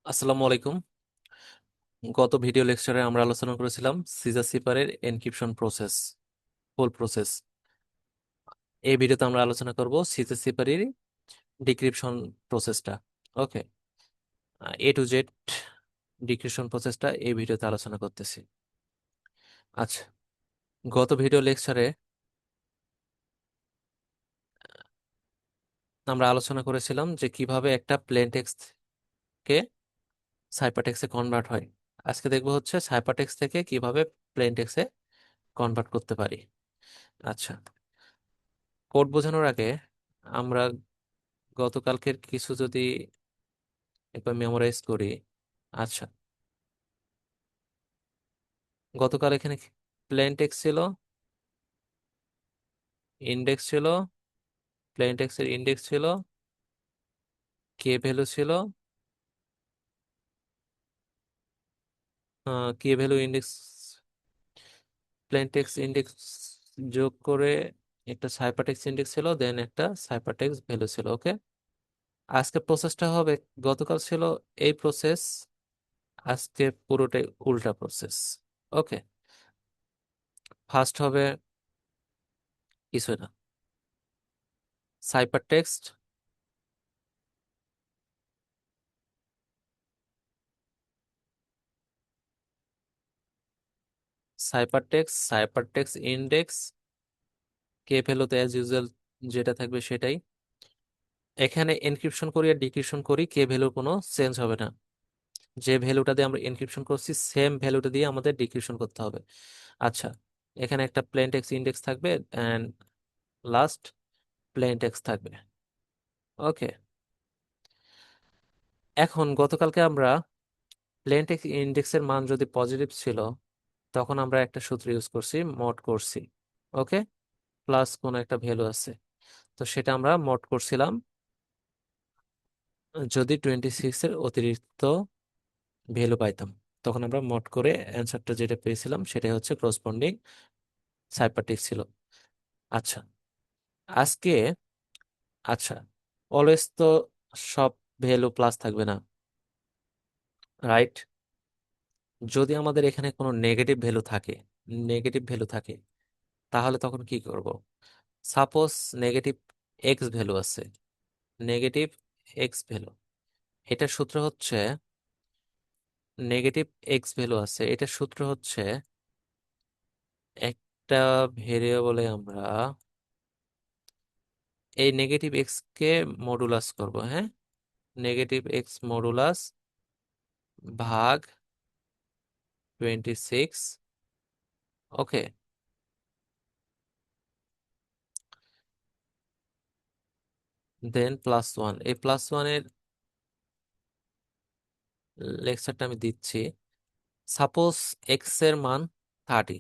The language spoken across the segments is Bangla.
আসসালামু আলাইকুম। গত ভিডিও লেকচারে আমরা আলোচনা করেছিলাম সিজার সিপারের এনক্রিপশন প্রসেস, ফুল প্রসেস। এই ভিডিওতে আমরা আলোচনা করব সিজার সিপারের ডিক্রিপশন প্রসেসটা। Okay, A to Z decryption প্রসেসটা এই ভিডিওতে আলোচনা করতেছি। আচ্ছা, গত ভিডিও লেকচারে আমরা আলোচনা করেছিলাম যে কিভাবে একটা প্লেন টেক্সটকে সাইপারটেক্সে কনভার্ট হয়। আজকে দেখবো হচ্ছে সাইপারটেক্সট থেকে কিভাবে প্লেন টেক্সে কনভার্ট করতে পারি। আচ্ছা, কোড বোঝানোর আগে আমরা গতকালকের কিছু যদি একবার মেমোরাইজ করি। আচ্ছা, গতকাল এখানে প্লেন টেক্সট ছিল, ইন্ডেক্স ছিল, প্লেন টেক্সটের ইন্ডেক্স ছিল, কে ভ্যালু ছিল, কে value index, plane text index যোগ করে একটা সাইপারটেক্সট ইন্ডেক্স ছিল, দেন একটা সাইপারটেক্সট ভ্যালু ছিল। ওকে, আজকে প্রসেসটা হবে, গতকাল ছিল এই প্রসেস, আজকে পুরোটাই উল্টা প্রসেস। ওকে, ফার্স্ট হবে কিছু না, সাইপারটেক্সট, সাইপারটেক্সট ইন্ডেক্স, কে ভ্যালুতে অ্যাজ ইউজুয়াল যেটা থাকবে সেটাই। এখানে এনক্রিপশন করি আর ডিক্রিপশন করি, কে ভ্যালুর কোনো চেঞ্জ হবে না। যে ভ্যালুটা দিয়ে আমরা এনক্রিপশন করছি সেম ভ্যালুটা দিয়ে আমাদের ডিক্রিপশন করতে হবে। আচ্ছা, এখানে একটা প্লেন টেক্সট ইন্ডেক্স থাকবে এন্ড লাস্ট প্লেন টেক্সট থাকবে। ওকে, এখন গতকালকে আমরা প্লেন টেক্সট ইন্ডেক্সের মান যদি পজিটিভ ছিল তখন আমরা একটা সূত্র ইউজ করছি, মড করছি। ওকে, প্লাস কোনো একটা ভ্যালু আছে, তো সেটা আমরা মড করছিলাম। যদি 26 এর অতিরিক্ত ভ্যালু পাইতাম তখন আমরা মড করে অ্যান্সারটা যেটা পেয়েছিলাম সেটাই হচ্ছে করসপন্ডিং সাইপারটেক্সট ছিল। আচ্ছা, আজকে, আচ্ছা, অলওয়েজ তো সব ভ্যালু প্লাস থাকবে না, রাইট? যদি আমাদের এখানে কোনো নেগেটিভ ভ্যালু থাকে তাহলে তখন কি করব? সাপোজ নেগেটিভ এক্স ভ্যালু আছে, নেগেটিভ এক্স ভ্যালু, এটার সূত্র হচ্ছে, নেগেটিভ এক্স ভ্যালু আছে এটার সূত্র হচ্ছে একটা ভেরিয়েবলে আমরা এই নেগেটিভ এক্স কে মডুলাস করব। হ্যাঁ, নেগেটিভ এক্স মডুলাস ভাগ 26। ওকে, দেন +1, এই +1 এর লেকচারটা আমি দিচ্ছি। সাপোজ এক্স এর মান 30,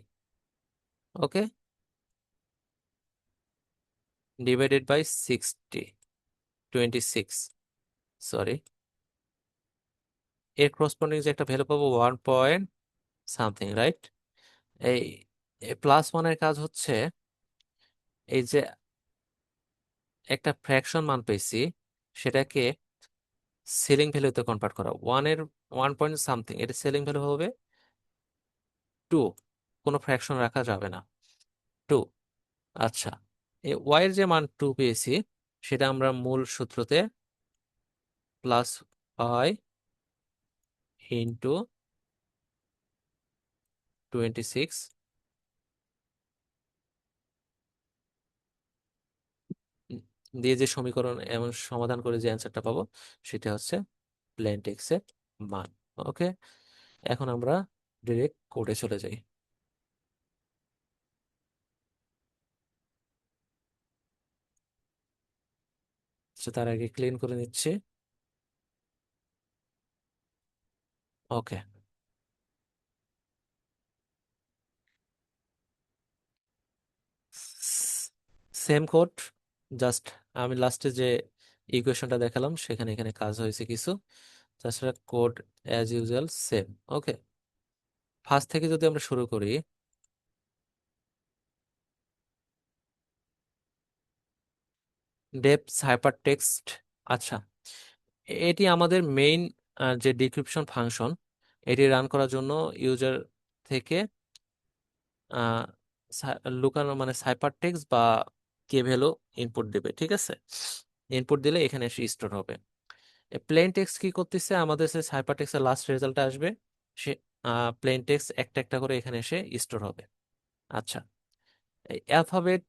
ওকে, ডিভাইডেড বাই 60, 26, সরি, এর করসপন্ডিং যে একটা ভ্যালু পাবো 1 পয়েন্ট সামথিং, রাইট? এই +1 এর কাজ হচ্ছে এই যে একটা ফ্র্যাকশন মান পেয়েছি সেটাকে সিলিং ভ্যালুতে কনভার্ট করা। ওয়ানের 1 পয়েন্ট সামথিং, এটা সিলিং ভ্যালু হবে 2, কোনো ফ্র্যাকশন রাখা যাবে না, 2। আচ্ছা, এই ওয়াই এর যে মান 2 পেয়েছি সেটা আমরা মূল সূত্রতে +5 × 26 দিয়ে যে সমীকরণ এমন সমাধান করে যে অ্যান্সারটা পাবো সেটা হচ্ছে প্লেন টেক্সের মান। ওকে, এখন আমরা ডিরেক্ট কোডে চলে যাই। তো তার আগে ক্লিন করে নিচ্ছি। ওকে, সেম কোড, জাস্ট আমি লাস্টে যে ইকুয়েশনটা দেখালাম সেখানে এখানে কাজ হয়েছে কিছু, তাছাড়া কোড অ্যাজ ইউজুয়াল সেম। ওকে, ফার্স্ট থেকে যদি আমরা শুরু করি, ডেপথ হাইপারটেক্সট। আচ্ছা, এটি আমাদের মেইন যে ডিক্রিপশন ফাংশন, এটি রান করার জন্য ইউজার থেকে আহ, লুকানো মানে সাইপার টেক্সট বা কে ভ্যালু ইনপুট দেবে, ঠিক আছে? ইনপুট দিলে এখানে এসে স্টোর হবে। প্লেন টেক্সট কি করতেছে, আমাদের সে সাইপার টেক্সটের লাস্ট রেজাল্ট আসবে, সে প্লেন টেক্সট একটা একটা করে এখানে এসে স্টোর হবে। আচ্ছা, অ্যালফাবেট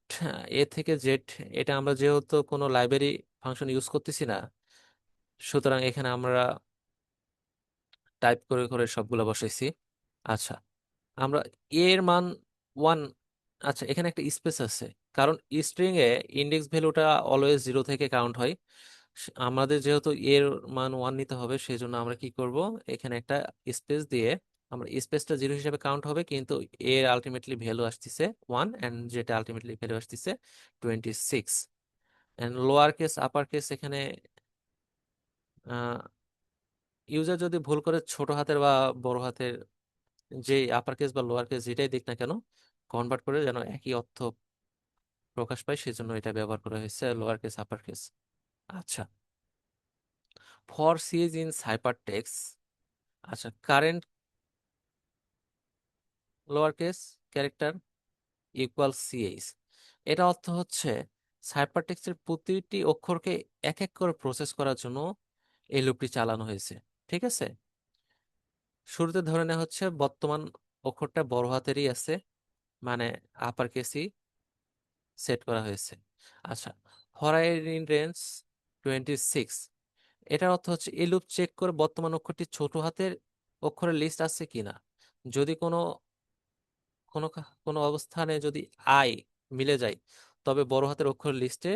এ থেকে জেড, এটা আমরা যেহেতু কোনো লাইব্রেরি ফাংশন ইউজ করতেছি না, সুতরাং এখানে আমরা টাইপ করে করে সবগুলো বসাইছি। আচ্ছা, আমরা এর মান 1, আচ্ছা এখানে একটা স্পেস আছে, কারণ স্ট্রিং এ ইন্ডেক্স ভ্যালুটা অলওয়েজ 0 থেকে কাউন্ট হয়। আমাদের যেহেতু এর মান 1 নিতে হবে, সেই জন্য আমরা কি করব, এখানে একটা স্পেস দিয়ে, আমরা স্পেসটা 0 হিসেবে কাউন্ট হবে, কিন্তু এর আলটিমেটলি ভ্যালু আসতেছে 1, এন্ড যেটা আলটিমেটলি ভ্যালু আসতেছে 26। And lower case upper case, এখানে ইউজার যদি ভুল করে ছোট হাতের বা বড় হাতের, যে আপার কেস বা লোয়ার কেস যেটাই দিক না কেন, কনভার্ট করে যেন একই অর্থ প্রকাশ পায়, সেজন্য এটা ব্যবহার করা হয়েছে লোয়ার কেস আপার কেস। আচ্ছা, for c's in cipher text, আচ্ছা current lower case character equal CH, এটা অর্থ হচ্ছে সাইপার টেক্সটের প্রতিটি অক্ষরকে এক এক করে প্রসেস করার জন্য এই লুপটি চালানো হয়েছে, ঠিক আছে? শুরুতে ধরে নেওয়া হচ্ছে বর্তমান অক্ষরটা বড় হাতেরই আছে, মানে আপার কেসই সেট করা হয়েছে। আচ্ছা, হরাইর ইন রেঞ্জ 26, এটার অর্থ হচ্ছে এই লুপ চেক করে বর্তমান অক্ষরটি ছোট হাতের অক্ষরের লিস্ট আছে কিনা। যদি কোনো কোনো কোনো অবস্থানে যদি আই মিলে যায়, তবে বড় হাতের অক্ষর লিস্টে